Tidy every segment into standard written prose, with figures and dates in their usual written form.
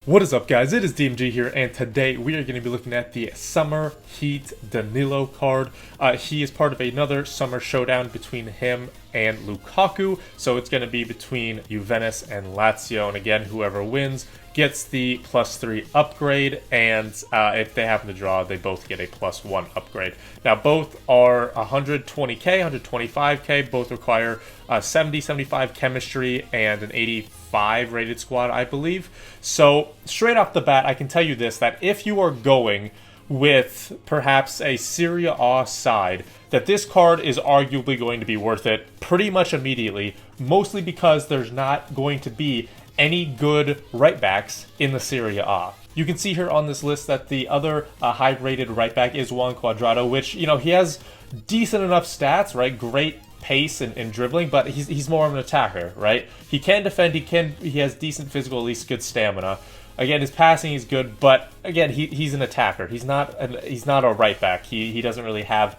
What is up, guys? It is DMG here, and today we are going to be looking at the Summer Heat Danilo card. He is part of another summer showdown between him and Lukaku, so it's going to be between Juventus and Lazio, and again, whoever wins gets the +3 upgrade, and if they happen to draw, they both get a +1 upgrade. Now, both are 120k, 125k, both require 70, 75 chemistry, and an 85 rated squad, I believe. So, straight off the bat, I can tell you this, that if you are going with perhaps a Serie A side, that this card is arguably going to be worth it pretty much immediately, mostly because there's not going to be any good right backs in the Serie A. You can see here on this list that the other high-rated right back is Juan Cuadrado, which, you know, he has decent enough stats, right? Great pace and dribbling, but he's more of an attacker, right? He can defend, he has decent physical, at least good stamina. Again, his passing is good, but again, he's an attacker. He's not a right back. He doesn't really have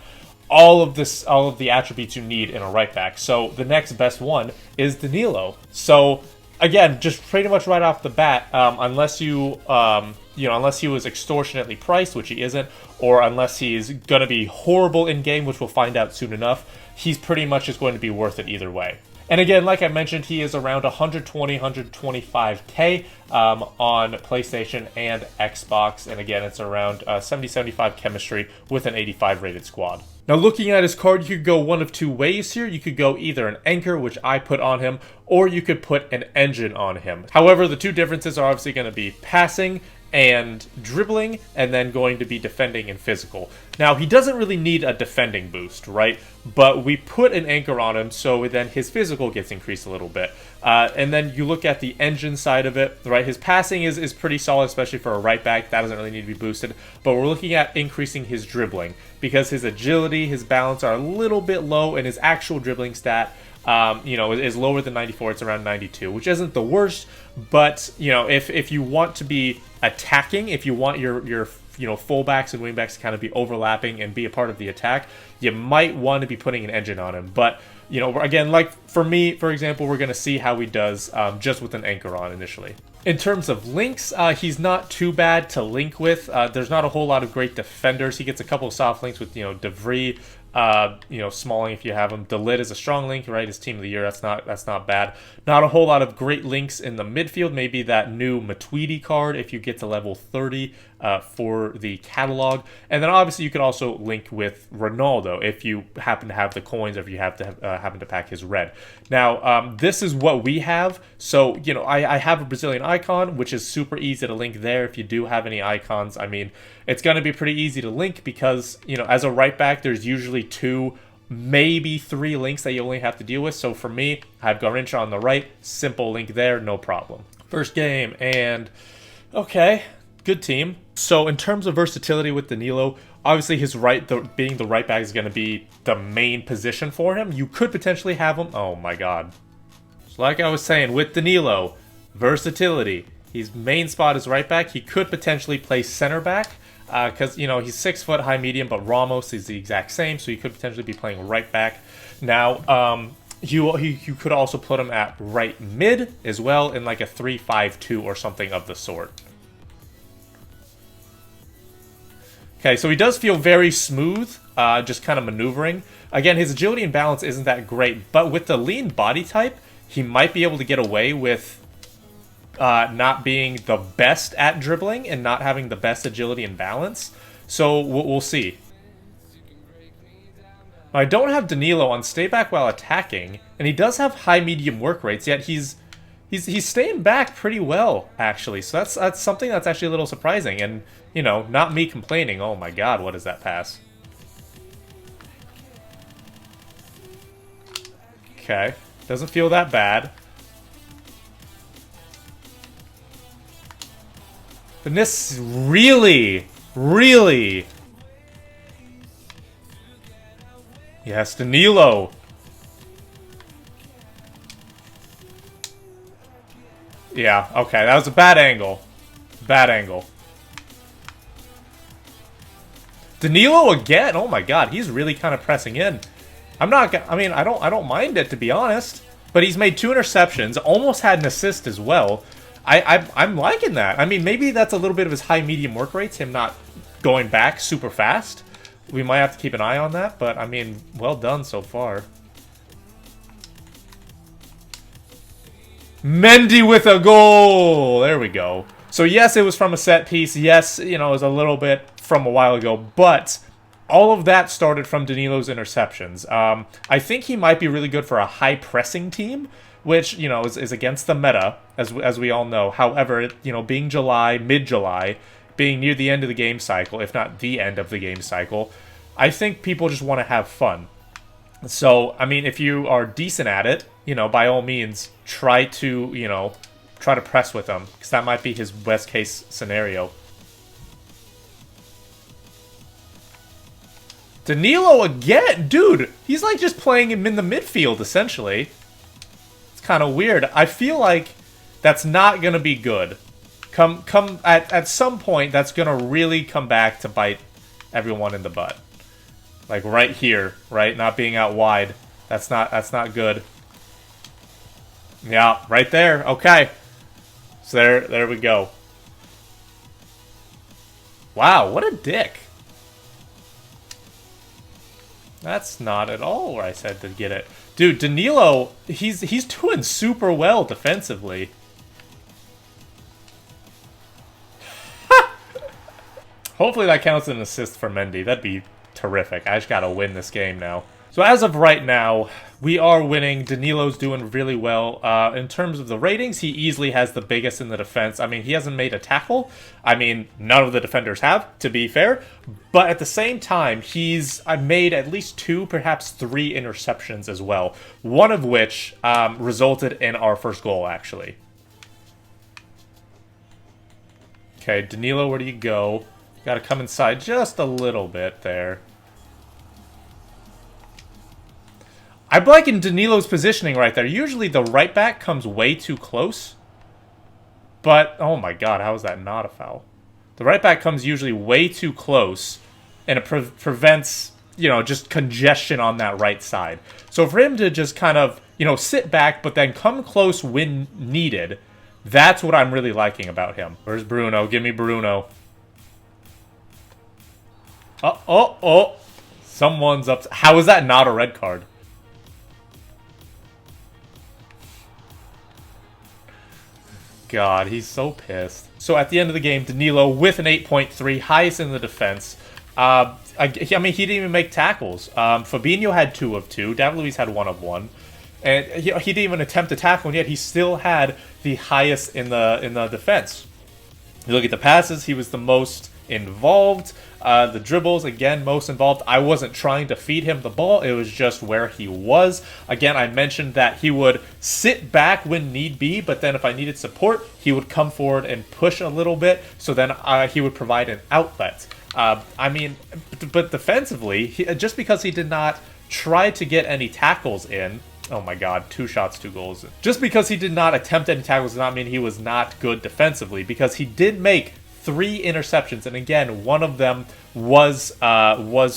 all of the attributes you need in a right back. So the next best one is Danilo. So again, just pretty much right off the bat, unless unless he was extortionately priced, which he isn't, or unless he's going to be horrible in game, which we'll find out soon enough, he's pretty much just going to be worth it either way. And again, like I mentioned, he is around 120, 125k on PlayStation and Xbox. And again, it's around 70, 75 chemistry with an 85 rated squad. Now, looking at his card, you could go one of two ways here. You could go either an anchor, which I put on him, or you could put an engine on him. However, the two differences are obviously going to be passing and dribbling, and then going to be defending and physical. Now, he doesn't really need a defending boost, right? But we put an anchor on him, so then his physical gets increased a little bit. And then you look at the engine side of it, right? His passing is pretty solid, especially for a right back. That doesn't really need to be boosted. But we're looking at increasing his dribbling, because his agility, his balance are a little bit low, and his actual dribbling stat is lower than 94. It's around 92, which isn't the worst. But, you know, if you want to be attacking, if you want your fullbacks and wingbacks to kind of be overlapping and be a part of the attack, you might want to be putting an engine on him. But, you know, again, like for me, for example, we're going to see how he does just with an anchor on initially. In terms of links, he's not too bad to link with. There's not a whole lot of great defenders. He gets a couple of soft links with, De Vrij, Smalling if you have him. De Ligt is a strong link, right? His team of the year. That's not bad. Not a whole lot of great links in the midfield. Maybe that new Matuidi card if you get to level 30 for the catalog. And then obviously you could also link with Ronaldo if you happen to have the coins, or if you have to happen to pack his red. Now, this is what we have. So, you know, I have a Brazilian icon, which is super easy to link there. If you do have any icons, I mean, it's going to be pretty easy to link because, you know, as a right back, there's usually 2, maybe 3 links that you only have to deal with. So for me, I have Garrincha on the right, simple link there, no problem. First game, and okay, good team. So in terms of versatility with Danilo, obviously his being the right back is going to be the main position for him. You could potentially have him, oh my god. So like I was saying, with Danilo, versatility. His main spot is right back. He could potentially play center back because, you know, he's 6 foot, high medium, but Ramos is the exact same, so he could potentially be playing right back. Now, you could also put him at right mid as well in like a 3-5-2 or something of the sort. Okay, so he does feel very smooth, just kind of maneuvering. Again, his agility and balance isn't that great, but with the lean body type, he might be able to get away with not being the best at dribbling and not having the best agility and balance. So we'll see. I don't have Danilo on stay back while attacking, and he does have high medium work rates, yet he's staying back pretty well, actually. So that's something that's actually a little surprising, and, you know, not me complaining. Oh my god, what is that pass? Okay, doesn't feel that bad. And this really... Yes, Danilo. Yeah, okay, that was a bad angle. Bad angle. Danilo again. Oh my god, he's really kind of pressing in. I don't mind it, to be honest. But he's made 2 interceptions, almost had an assist as well. I'm liking that. I mean, maybe that's a little bit of his high-medium work rates, him not going back super fast. We might have to keep an eye on that, but, I mean, well done so far. Mendy with a goal! There we go. So, yes, it was from a set piece. Yes, you know, it was a little bit from a while ago, but all of that started from Danilo's interceptions. I think he might be really good for a high-pressing team, which, you know, is against the meta, as we all know. However, you know, being July, mid-July, being near the end of the game cycle, if not the end of the game cycle, I think people just want to have fun. So, I mean, if you are decent at it, you know, by all means, try to, you know, try to press with him, because that might be his best case scenario. Danilo again! Dude, he's like just playing him in the midfield, essentially. It's kind of weird. I feel like that's not going to be good. At some point, that's going to really come back to bite everyone in the butt. Like right here, right? Not being out wide. That's not good. Yeah, right there. Okay. So there we go. Wow, what a dick. That's not at all where I said to get it. Dude, Danilo, he's doing super well defensively. Hopefully that counts as an assist for Mendy. That'd be terrific. I just gotta win this game now. So as of right now, we are winning. Danilo's doing really well. In terms of the ratings, he easily has the biggest in the defense. I mean, he hasn't made a tackle. I mean, none of the defenders have, to be fair. But at the same time, he's made at least 2, perhaps 3 interceptions as well. One of which resulted in our first goal, actually. Okay, Danilo, where do you go? Gotta come inside just a little bit there. I'm liking Danilo's positioning right there. Usually the right back comes way too close. But, oh my god, how is that not a foul? The right back comes usually way too close, and it prevents, you know, just congestion on that right side. So for him to just kind of, you know, sit back, but then come close when needed, that's what I'm really liking about him. Where's Bruno? Give me Bruno. Oh. Someone's up. How is that not a red card? God, he's so pissed. So at the end of the game, Danilo with an 8.3, highest in the defense. I mean, he didn't even make tackles. Fabinho had 2 of 2. David Luiz had 1 of 1. And he didn't even attempt a tackle, and yet he still had the highest in the defense. You look at the passes, he was the most involved. The dribbles, again, most involved. I wasn't trying to feed him the ball. It was just where he was. Again, I mentioned that he would sit back when need be, but then if I needed support, he would come forward and push a little bit, so then he would provide an outlet. I mean, but defensively, just because he did not try to get any tackles in, oh my god, 2 shots, 2 goals. Just because he did not attempt any tackles does not mean he was not good defensively, because he did make 3 interceptions, and again, one of them was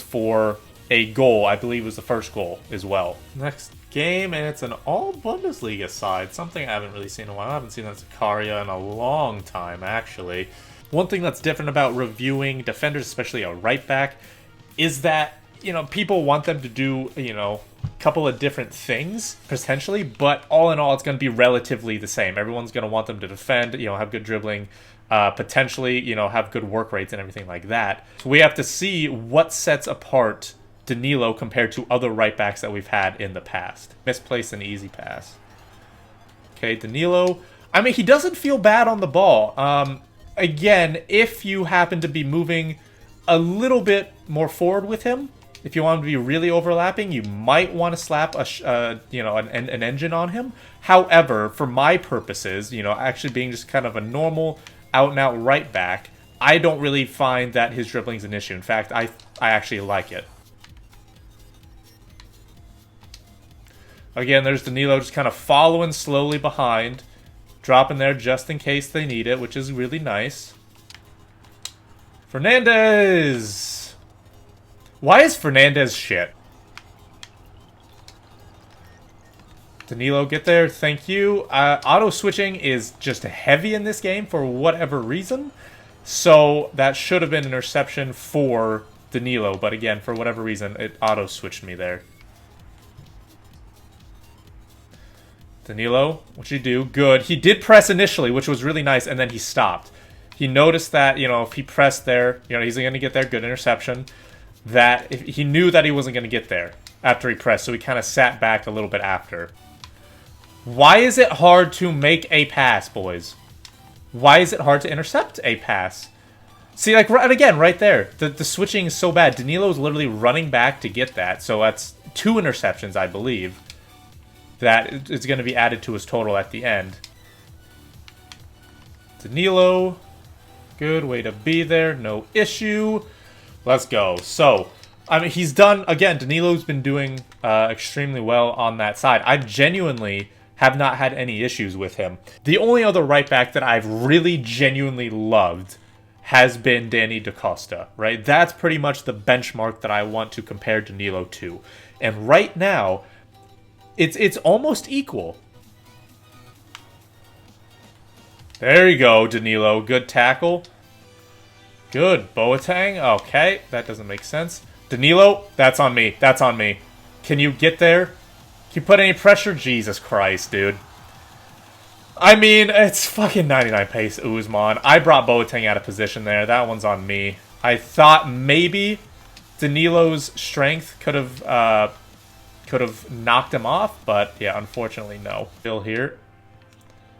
for a goal. I believe it was the first goal as well. Next game, and it's an all-Bundesliga side. Something I haven't really seen in a while. I haven't seen that Zakaria in a long time, actually. One thing that's different about reviewing defenders, especially a right back, is that, you know, people want them to do, you know, a couple of different things, potentially, but all in all, it's going to be relatively the same. Everyone's going to want them to defend, you know, have good dribbling, potentially, you know, have good work rates and everything like that. So we have to see what sets apart Danilo compared to other right backs that we've had in the past. Misplaced an easy pass. Okay, Danilo. I mean, he doesn't feel bad on the ball. Again, if you happen to be moving a little bit more forward with him, if you want him to be really overlapping, you might want to slap you know, an engine on him. However, for my purposes, you know, actually being just kind of a normal out-and-out right back, I don't really find that his dribbling is an issue. In fact, I actually like it. Again, there's Danilo just kind of following slowly behind, dropping there just in case they need it, which is really nice. Fernandez! Why is Fernandez shit? Danilo, get there. Thank you. Auto switching is just heavy in this game for whatever reason. So that should have been an interception for Danilo. But again, for whatever reason, it auto switched me there. Danilo, what'd you do? Good. He did press initially, which was really nice, and then he stopped. He noticed that, you know, if he pressed there, you know, he's going to get there. Good interception. That he knew that he wasn't going to get there after he pressed, so he kind of sat back a little bit after. Why is it hard to make a pass, boys? Why is it hard to intercept a pass? See, like, right, again, right there, the switching is so bad. Danilo's literally running back to get that, so that's 2 interceptions, I believe. That is going to be added to his total at the end. Danilo, good way to be there, no issue. Let's go. So, I mean, he's done, again, Danilo's been doing extremely well on that side. I genuinely have not had any issues with him. The only other right back that I've really genuinely loved has been Danny DaCosta, right? That's pretty much the benchmark that I want to compare Danilo to. And right now, it's almost equal. There you go, Danilo. Good tackle. Good. Boateng. Okay, that doesn't make sense. Danilo, that's on me. That's on me. Can you get there? Can you put any pressure? Jesus Christ, dude. I mean, it's fucking 99 pace Usman. I brought Boateng out of position there. That one's on me. I thought maybe Danilo's strength could have knocked him off, but yeah, unfortunately, no. Still here.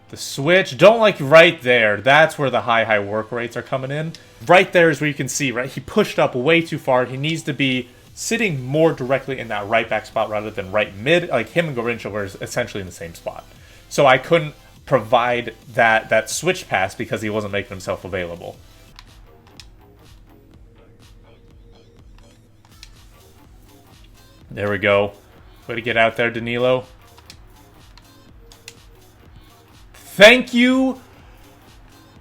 The switch, don't like right there. That's where the high work rates are coming in. Right there is where you can see, right? He pushed up way too far. He needs to be sitting more directly in that right back spot rather than right mid. Like him and Garrincha were essentially in the same spot. So I couldn't provide that switch pass because he wasn't making himself available. There we go. Way to get out there, Danilo. Thank you,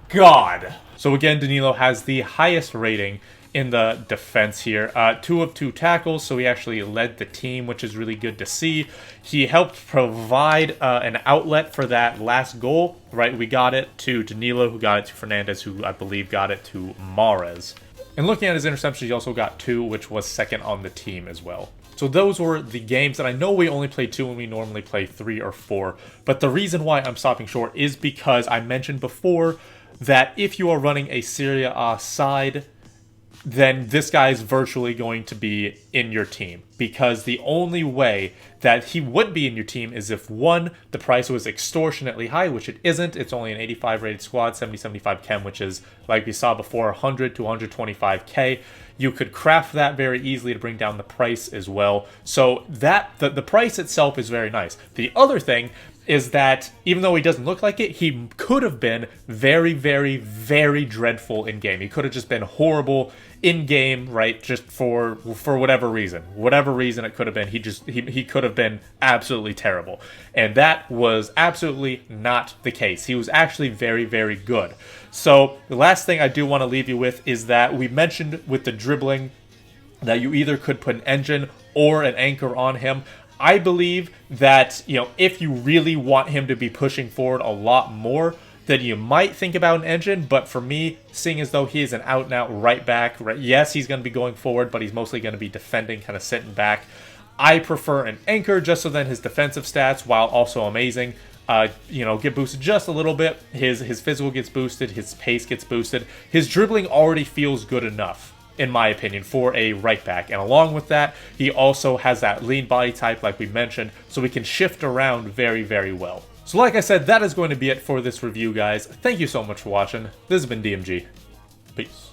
God. So again, Danilo has the highest rating in the defense here. 2 of 2 tackles, so he actually led the team, which is really good to see. He helped provide an outlet for that last goal, right? We got it to Danilo, who got it to Fernandez, who I believe got it to Mahrez. And looking at his interceptions, he also got 2, which was second on the team as well. So those were the games, and I know we only play 2 when we normally play 3 or 4, but the reason why I'm stopping short is because I mentioned before that if you are running a Serie A side, then this guy is virtually going to be in your team, because the only way that he would be in your team is if, 1, the price was extortionately high, which it isn't. It's only an 85 rated squad, 70-75 chem, which is, like we saw before, 100 to 125k. You could craft that very easily to bring down the price as well. So that the price itself is very nice. The other thing is that even though he doesn't look like it, he could have been very, very, very dreadful in game. He could have just been horrible in game, right? Just for whatever reason. Whatever reason it could have been, he could have been absolutely terrible. And that was absolutely not the case. He was actually very, very good. So the last thing I do want to leave you with is that we mentioned with the dribbling that you either could put an engine or an anchor on him. I believe that, you know, if you really want him to be pushing forward a lot more, then you might think about an engine. But for me, seeing as though he is an out-and-out right back, right, yes, he's going to be going forward, but he's mostly going to be defending, kind of sitting back. I prefer an anchor just so then his defensive stats, while also amazing, you know, get boosted just a little bit. His physical gets boosted, his pace gets boosted. His dribbling already feels good enough, in my opinion, for a right back. And along with that, he also has that lean body type like we mentioned, so he can shift around very, very well. So like I said, that is going to be it for this review, guys. Thank you so much for watching. This has been DMG. Peace.